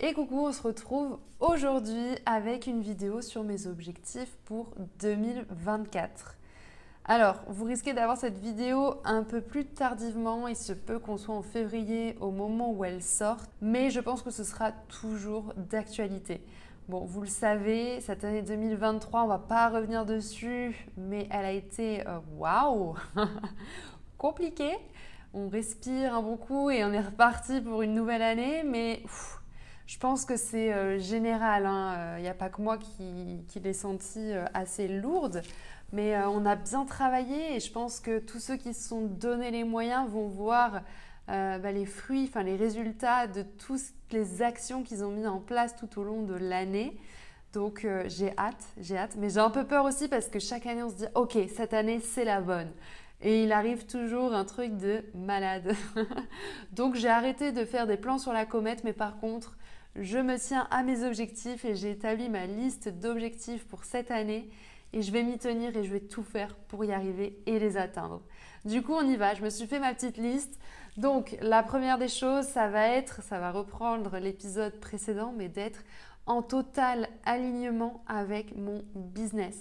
Et coucou, on se retrouve aujourd'hui avec une vidéo sur mes objectifs pour 2024. Alors, vous risquez d'avoir cette vidéo un peu plus tardivement, il se peut qu'on soit en février au moment où elle sort, mais je pense que ce sera toujours d'actualité. Bon, vous le savez, cette année 2023, on va pas revenir dessus, mais elle a été waouh, compliquée. On respire un bon coup et on est reparti pour une nouvelle année, mais je pense que c'est général, hein. Il n'y a pas que moi qui l'ai senti assez lourde, mais on a bien travaillé et je pense que tous ceux qui se sont donné les moyens vont voir les fruits, enfin les résultats de toutes les actions qu'ils ont mis en place tout au long de l'année. Donc j'ai hâte, mais j'ai un peu peur aussi parce que chaque année on se dit ok, cette année c'est la bonne. Et il arrive toujours un truc de malade. Donc j'ai arrêté de faire des plans sur la comète, mais par contre, je me tiens à mes objectifs et j'ai établi ma liste d'objectifs pour cette année et je vais m'y tenir et je vais tout faire pour y arriver et les atteindre. Du coup, on y va. Je me suis fait ma petite liste. Donc, la première des choses, ça va reprendre l'épisode précédent, mais d'être en total alignement avec mon business.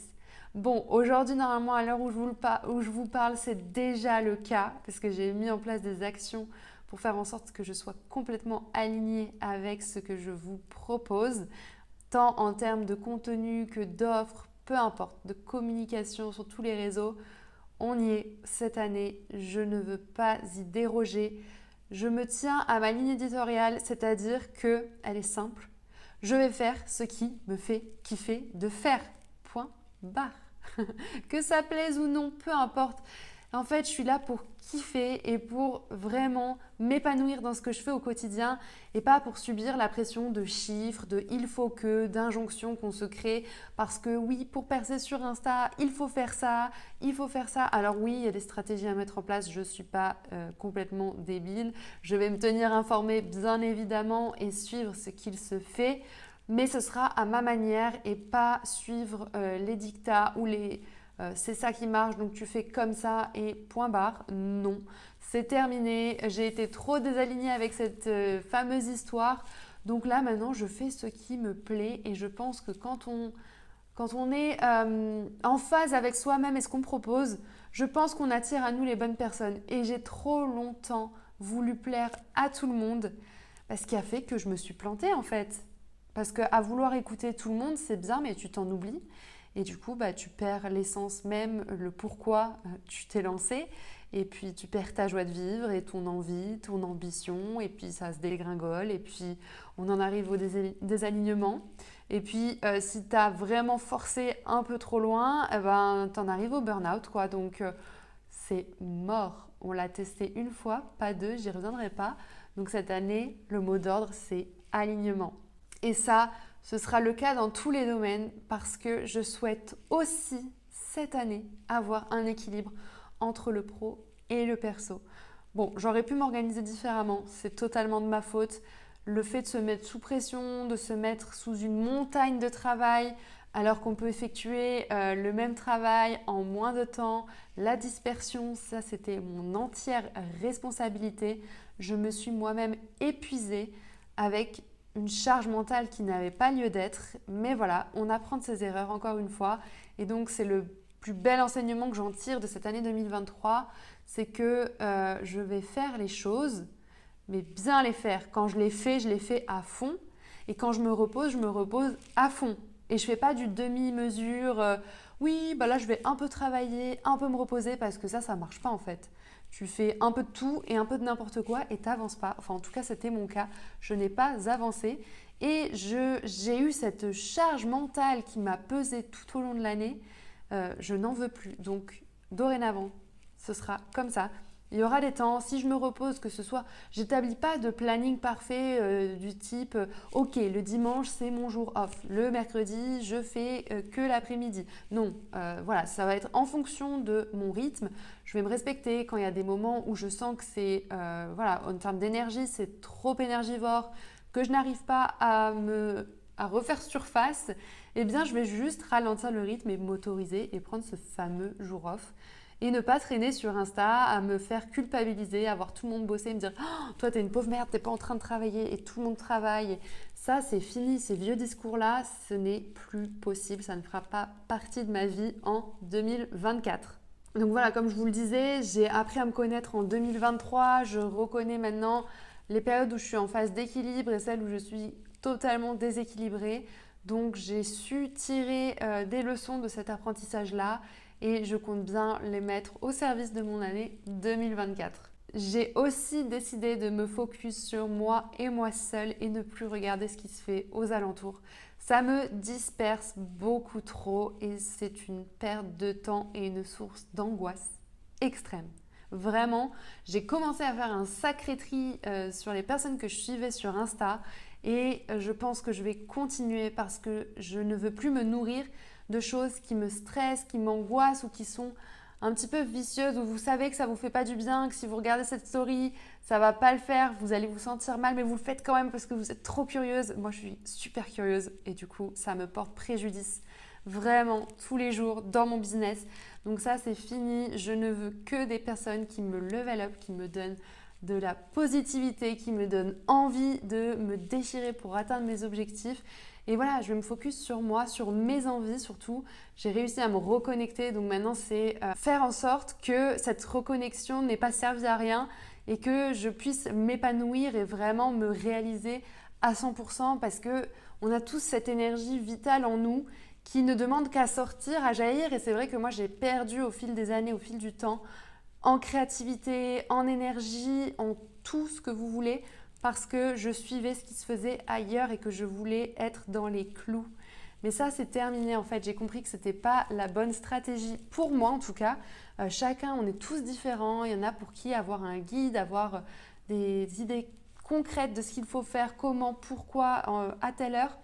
Bon, aujourd'hui, normalement, à l'heure où je vous parle, c'est déjà le cas, parce que j'ai mis en place des actions pour faire en sorte que je sois complètement alignée avec ce que je vous propose, tant en termes de contenu que d'offres, peu importe, de communication sur tous les réseaux. On y est cette année, je ne veux pas y déroger. Je me tiens à ma ligne éditoriale, c'est-à-dire qu'elle est simple. Je vais faire ce qui me fait kiffer de faire. Point barre. Que ça plaise ou non, peu importe. En fait, je suis là pour kiffer et pour vraiment m'épanouir dans ce que je fais au quotidien et pas pour subir la pression de chiffres, de il faut que, d'injonctions qu'on se crée parce que oui, pour percer sur Insta, il faut faire ça, il faut faire ça. Alors oui, il y a des stratégies à mettre en place, je ne suis pas complètement débile. Je vais me tenir informée bien évidemment et suivre ce qu'il se fait, mais ce sera à ma manière et pas suivre les dictats ou les c'est ça qui marche, donc tu fais comme ça et point barre. Non, c'est terminé. J'ai été trop désalignée avec cette fameuse histoire. Donc là, maintenant, je fais ce qui me plaît et je pense que quand on est en phase avec soi-même et ce qu'on propose, je pense qu'on attire à nous les bonnes personnes. Et j'ai trop longtemps voulu plaire à tout le monde, ce qui a fait que je me suis plantée en fait. Parce qu'à vouloir écouter tout le monde, c'est bien, mais tu t'en oublies. Et du coup, tu perds l'essence même, le pourquoi tu t'es lancé. Et puis, tu perds ta joie de vivre et ton envie, ton ambition. Et puis, ça se dégringole. Et puis, on en arrive au désalignement. Et puis, si tu as vraiment forcé un peu trop loin, tu en arrives au burn-out, quoi. Donc, c'est mort. On l'a testé une fois, pas deux, j'y reviendrai pas. Donc, cette année, le mot d'ordre, c'est alignement. Et ça, ce sera le cas dans tous les domaines parce que je souhaite aussi cette année avoir un équilibre entre le pro et le perso. Bon, j'aurais pu m'organiser différemment, c'est totalement de ma faute. Le fait de se mettre sous pression, de se mettre sous une montagne de travail alors qu'on peut effectuer le même travail en moins de temps, la dispersion, ça c'était mon entière responsabilité. Je me suis moi-même épuisée avec une charge mentale qui n'avait pas lieu d'être. Mais voilà, on apprend de ses erreurs encore une fois. Et donc, c'est le plus bel enseignement que j'en tire de cette année 2023. C'est que je vais faire les choses, mais bien les faire. Quand je les fais à fond. Et quand je me repose à fond. Et je ne fais pas du demi-mesure. Oui, là, je vais un peu travailler, un peu me reposer parce que ça ne marche pas en fait. Tu fais un peu de tout et un peu de n'importe quoi et tu n'avances pas. Enfin, en tout cas, c'était mon cas. Je n'ai pas avancé et j'ai eu cette charge mentale qui m'a pesé tout au long de l'année. Je n'en veux plus. Donc, dorénavant, ce sera comme ça. Il y aura des temps, si je me repose, que ce soit, j'établis pas de planning parfait du type, ok, le dimanche c'est mon jour off, le mercredi je fais que l'après-midi. Non, voilà, ça va être en fonction de mon rythme. Je vais me respecter quand il y a des moments où je sens que c'est, voilà, en termes d'énergie, c'est trop énergivore, que je n'arrive pas à refaire surface. Eh bien, je vais juste ralentir le rythme et m'autoriser et prendre ce fameux jour off. et ne pas traîner sur Insta à me faire culpabiliser, à voir tout le monde bosser et me dire oh, toi t'es une pauvre merde, t'es pas en train de travailler et tout le monde travaille. Ça c'est fini, ces vieux discours-là, ce n'est plus possible, ça ne fera pas partie de ma vie en 2024. Donc voilà, comme je vous le disais, j'ai appris à me connaître en 2023, je reconnais maintenant les périodes où je suis en phase d'équilibre et celles où je suis totalement déséquilibrée. Donc j'ai su tirer des leçons de cet apprentissage-là et je compte bien les mettre au service de mon année 2024. J'ai aussi décidé de me focus sur moi et moi seule et ne plus regarder ce qui se fait aux alentours. Ça me disperse beaucoup trop et c'est une perte de temps et une source d'angoisse extrême. Vraiment, j'ai commencé à faire un sacré tri sur les personnes que je suivais sur Insta et je pense que je vais continuer parce que je ne veux plus me nourrir de choses qui me stressent, qui m'angoissent ou qui sont un petit peu vicieuses, où vous savez que ça ne vous fait pas du bien, que si vous regardez cette story, ça ne va pas le faire, vous allez vous sentir mal, mais vous le faites quand même parce que vous êtes trop curieuse. Moi, je suis super curieuse et du coup, ça me porte préjudice vraiment tous les jours dans mon business. Donc ça, c'est fini. Je ne veux que des personnes qui me level up, qui me donnent de la positivité, qui me donnent envie de me déchirer pour atteindre mes objectifs. Et voilà, je vais me focus sur moi, sur mes envies surtout. J'ai réussi à me reconnecter, donc maintenant c'est faire en sorte que cette reconnexion n'ait pas servi à rien et que je puisse m'épanouir et vraiment me réaliser à 100% parce qu'on a tous cette énergie vitale en nous qui ne demande qu'à sortir, à jaillir. Et c'est vrai que moi j'ai perdu au fil des années, au fil du temps, en créativité, en énergie, en tout ce que vous voulez, parce que je suivais ce qui se faisait ailleurs et que je voulais être dans les clous. Mais ça, c'est terminé en fait. J'ai compris que ce n'était pas la bonne stratégie, pour moi en tout cas. Chacun, on est tous différents. Il y en a pour qui avoir un guide, avoir des idées concrètes de ce qu'il faut faire, comment, pourquoi, à telle heure.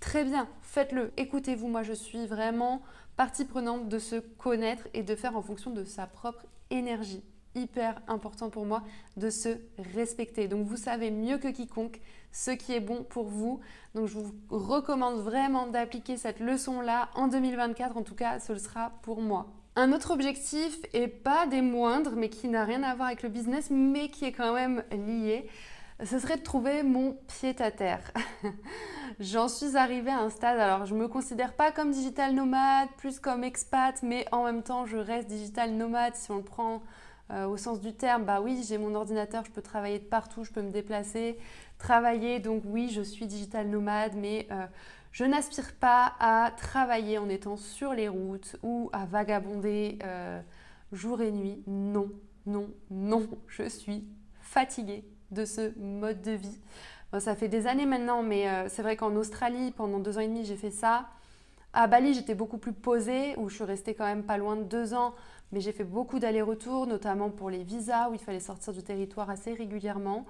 Très bien, faites-le. Écoutez-vous, moi je suis vraiment partie prenante de se connaître et de faire en fonction de sa propre énergie. Hyper important pour moi de se respecter. Donc vous savez mieux que quiconque ce qui est bon pour vous. Donc je vous recommande vraiment d'appliquer cette leçon-là en 2024. En tout cas, ce sera pour moi. Un autre objectif, et pas des moindres, mais qui n'a rien à voir avec le business, mais qui est quand même lié, ce serait de trouver mon pied-à-terre. J'en suis arrivée à un stade, alors je ne me considère pas comme digital nomade, plus comme expat, mais en même temps je reste digital nomade si on le prend au sens du terme. Bah oui, j'ai mon ordinateur, je peux travailler de partout, je peux me déplacer, travailler, donc oui, je suis digital nomade, mais je n'aspire pas à travailler en étant sur les routes ou à vagabonder jour et nuit. Non, non, non, je suis fatiguée de ce mode de vie. Bon, ça fait des années maintenant, mais c'est vrai qu'en Australie, pendant 2 ans et demi, j'ai fait ça. À Bali, j'étais beaucoup plus posée, où je suis restée quand même pas loin de 2 ans, mais j'ai fait beaucoup d'allers-retours, notamment pour les visas, où il fallait sortir du territoire assez régulièrement.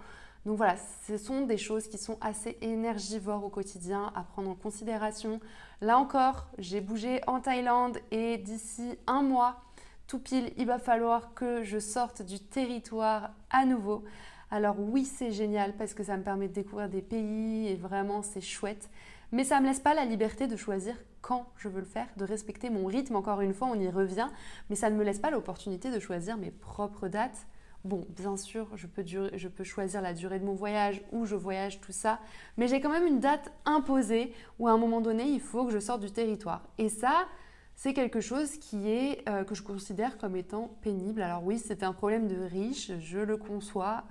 Donc voilà, ce sont des choses qui sont assez énergivores au quotidien à prendre en considération. Là encore, j'ai bougé en Thaïlande et d'ici 1 mois, tout pile, il va falloir que je sorte du territoire à nouveau. Alors oui, c'est génial parce que ça me permet de découvrir des pays et vraiment c'est chouette. Mais ça ne me laisse pas la liberté de choisir quand je veux le faire, de respecter mon rythme. Encore une fois, on y revient, mais ça ne me laisse pas l'opportunité de choisir mes propres dates. Bon, bien sûr, je peux choisir la durée de mon voyage, où je voyage, tout ça, mais j'ai quand même une date imposée où à un moment donné, il faut que je sorte du territoire. Et ça, c'est quelque chose que je considère comme étant pénible. Alors oui, c'est un problème de riche, je le conçois,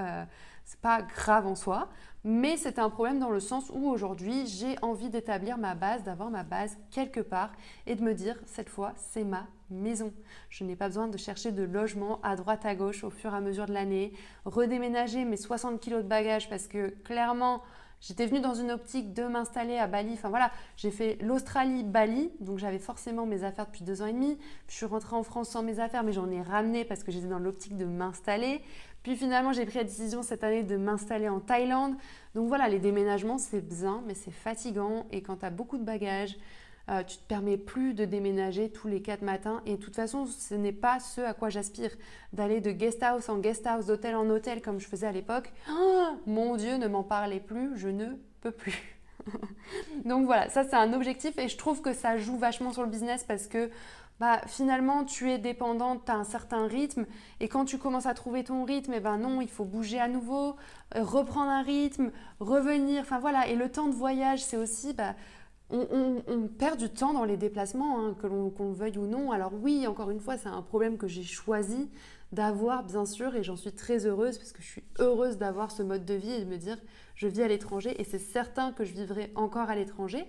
c'est pas grave en soi, mais c'est un problème dans le sens où aujourd'hui, j'ai envie d'établir ma base, d'avoir ma base quelque part et de me dire, cette fois, c'est ma maison. Je n'ai pas besoin de chercher de logement à droite à gauche au fur et à mesure de l'année, redéménager mes 60 kilos de bagages parce que clairement, j'étais venue dans une optique de m'installer à Bali. Enfin voilà, j'ai fait l'Australie-Bali, donc j'avais forcément mes affaires depuis 2 ans et demi. Je suis rentrée en France sans mes affaires, mais j'en ai ramené parce que j'étais dans l'optique de m'installer. Puis finalement, j'ai pris la décision cette année de m'installer en Thaïlande. Donc voilà, les déménagements, c'est bien, mais c'est fatigant. Et quand tu as beaucoup de bagages, tu ne te permets plus de déménager tous les 4 matins. Et de toute façon, ce n'est pas ce à quoi j'aspire. D'aller de guest house en guest house, d'hôtel en hôtel, comme je faisais à l'époque. Oh, mon Dieu, ne m'en parlez plus, je ne peux plus. Donc voilà, ça c'est un objectif et je trouve que ça joue vachement sur le business parce que finalement tu es dépendante, tu as un certain rythme et quand tu commences à trouver ton rythme, et ben non, il faut bouger à nouveau, reprendre un rythme, revenir, enfin voilà. Et le temps de voyage, c'est aussi, on perd du temps dans les déplacements, hein, qu'on le veuille ou non. Alors oui, encore une fois, c'est un problème que j'ai choisi d'avoir, bien sûr, et j'en suis très heureuse parce que je suis heureuse d'avoir ce mode de vie et de me dire je vis à l'étranger et c'est certain que je vivrai encore à l'étranger.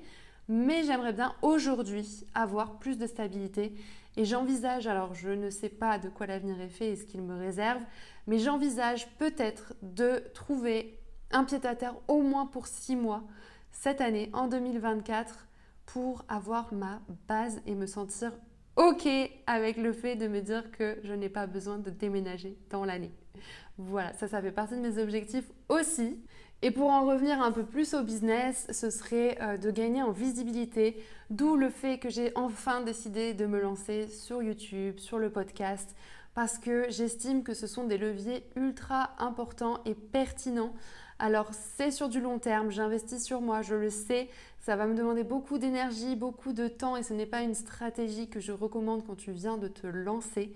Mais j'aimerais bien aujourd'hui avoir plus de stabilité et j'envisage, alors je ne sais pas de quoi l'avenir est fait et ce qu'il me réserve, mais j'envisage peut-être de trouver un pied-à-terre au moins pour 6 mois cette année, en 2024, pour avoir ma base et me sentir OK avec le fait de me dire que je n'ai pas besoin de déménager dans l'année. Voilà, ça fait partie de mes objectifs aussi. Et pour en revenir un peu plus au business, ce serait de gagner en visibilité, d'où le fait que j'ai enfin décidé de me lancer sur YouTube, sur le podcast, parce que j'estime que ce sont des leviers ultra importants et pertinents. Alors c'est sur du long terme, j'investis sur moi, je le sais, ça va me demander beaucoup d'énergie, beaucoup de temps et ce n'est pas une stratégie que je recommande quand tu viens de te lancer.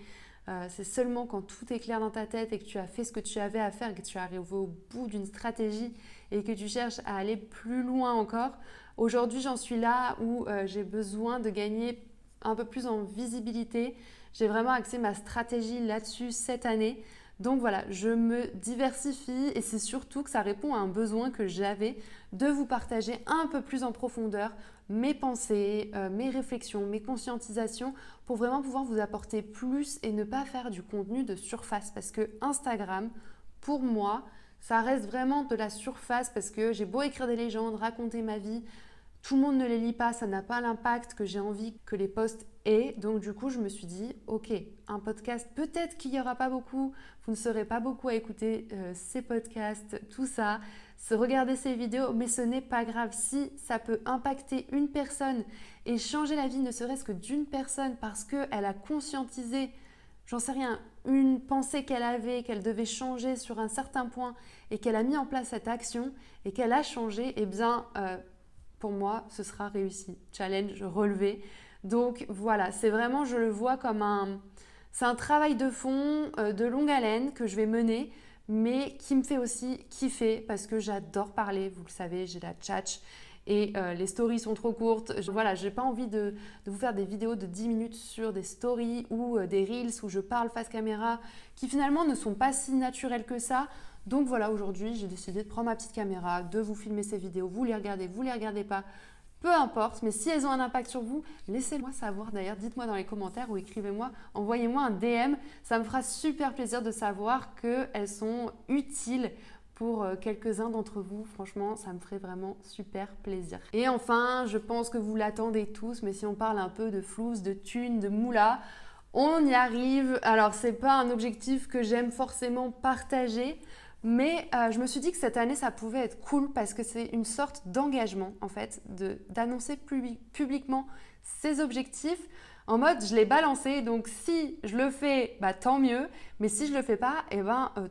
C'est seulement quand tout est clair dans ta tête et que tu as fait ce que tu avais à faire, que tu arrives au bout d'une stratégie et que tu cherches à aller plus loin encore. Aujourd'hui, j'en suis là où j'ai besoin de gagner un peu plus en visibilité. J'ai vraiment axé ma stratégie là-dessus cette année. Donc voilà, je me diversifie et c'est surtout que ça répond à un besoin que j'avais de vous partager un peu plus en profondeur mes pensées, mes réflexions, mes conscientisations pour vraiment pouvoir vous apporter plus et ne pas faire du contenu de surface. Parce que Instagram, pour moi, ça reste vraiment de la surface parce que j'ai beau écrire des légendes, raconter ma vie, tout le monde ne les lit pas, ça n'a pas l'impact que j'ai envie que les posts aient. Donc du coup, je me suis dit, ok, un podcast, peut-être qu'il n'y aura pas beaucoup, vous ne serez pas beaucoup à écouter ces podcasts, tout ça, regarder ces vidéos, mais ce n'est pas grave. Si ça peut impacter une personne et changer la vie ne serait-ce que d'une personne parce qu'elle a conscientisé, j'en sais rien, une pensée qu'elle avait, qu'elle devait changer sur un certain point et qu'elle a mis en place cette action et qu'elle a changé, eh bien... pour moi, ce sera réussi. Challenge relevé. Donc voilà, c'est vraiment, je le vois comme c'est un travail de fond, de longue haleine que je vais mener, mais qui me fait aussi kiffer parce que j'adore parler. Vous le savez, j'ai la tchatch et les stories sont trop courtes. Voilà, j'ai pas envie de vous faire des vidéos de 10 minutes sur des stories ou des reels où je parle face caméra qui finalement ne sont pas si naturelles que ça. Donc voilà, aujourd'hui, j'ai décidé de prendre ma petite caméra, de vous filmer ces vidéos. Vous les regardez pas, peu importe. Mais si elles ont un impact sur vous, laissez-moi savoir. D'ailleurs, dites-moi dans les commentaires ou écrivez-moi, envoyez-moi un DM. Ça me fera super plaisir de savoir qu'elles sont utiles pour quelques-uns d'entre vous. Franchement, ça me ferait vraiment super plaisir. Et enfin, je pense que vous l'attendez tous, mais si on parle un peu de flouze, de thunes, de moula, on y arrive. Alors, c'est pas un objectif que j'aime forcément partager, mais je me suis dit que cette année, ça pouvait être cool parce que c'est une sorte d'engagement, en fait, d'annoncer publiquement ses objectifs. En mode, je l'ai balancé, donc si je le fais, tant mieux. Mais si je le fais pas,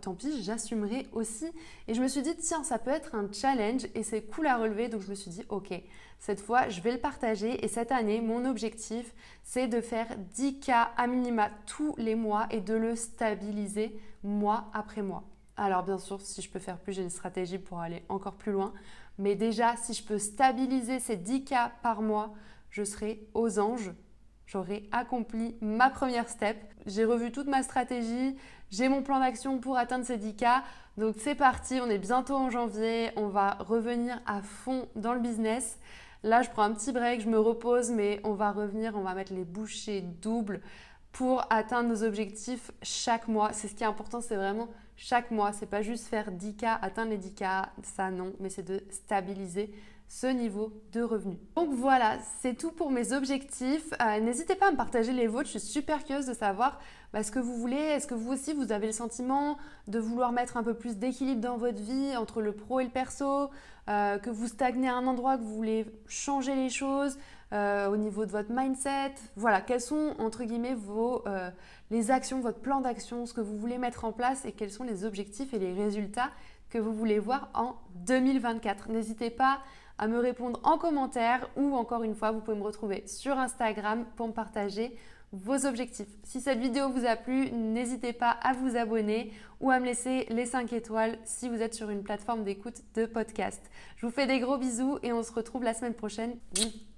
tant pis, j'assumerai aussi. Et je me suis dit, tiens, ça peut être un challenge et c'est cool à relever. Donc je me suis dit, ok, cette fois, je vais le partager. Et cette année, mon objectif, c'est de faire 10K à minima tous les mois et de le stabiliser mois après mois. Alors bien sûr, si je peux faire plus, j'ai une stratégie pour aller encore plus loin. Mais déjà, si je peux stabiliser ces 10K par mois, je serai aux anges. J'aurai accompli ma première step. J'ai revu toute ma stratégie. J'ai mon plan d'action pour atteindre ces 10K. Donc c'est parti, on est bientôt en janvier. On va revenir à fond dans le business. Là, je prends un petit break, je me repose, mais on va revenir, on va mettre les bouchées doubles pour atteindre nos objectifs chaque mois. C'est ce qui est important, c'est vraiment chaque mois. C'est pas juste faire 10K, atteindre les 10K, ça non, mais c'est de stabiliser ce niveau de revenu. Donc voilà, c'est tout pour mes objectifs. N'hésitez pas à me partager les vôtres, je suis super curieuse de savoir ce que vous voulez. Est-ce que vous aussi, vous avez le sentiment de vouloir mettre un peu plus d'équilibre dans votre vie entre le pro et le perso, que vous stagnez à un endroit, que vous voulez changer les choses au niveau de votre mindset. Voilà, quelles sont entre guillemets les actions, votre plan d'action, ce que vous voulez mettre en place et quels sont les objectifs et les résultats que vous voulez voir en 2024. N'hésitez pas à me répondre en commentaire ou encore une fois, vous pouvez me retrouver sur Instagram pour me partager vos objectifs. Si cette vidéo vous a plu, n'hésitez pas à vous abonner ou à me laisser les 5 étoiles si vous êtes sur une plateforme d'écoute de podcast. Je vous fais des gros bisous et on se retrouve la semaine prochaine. Oui.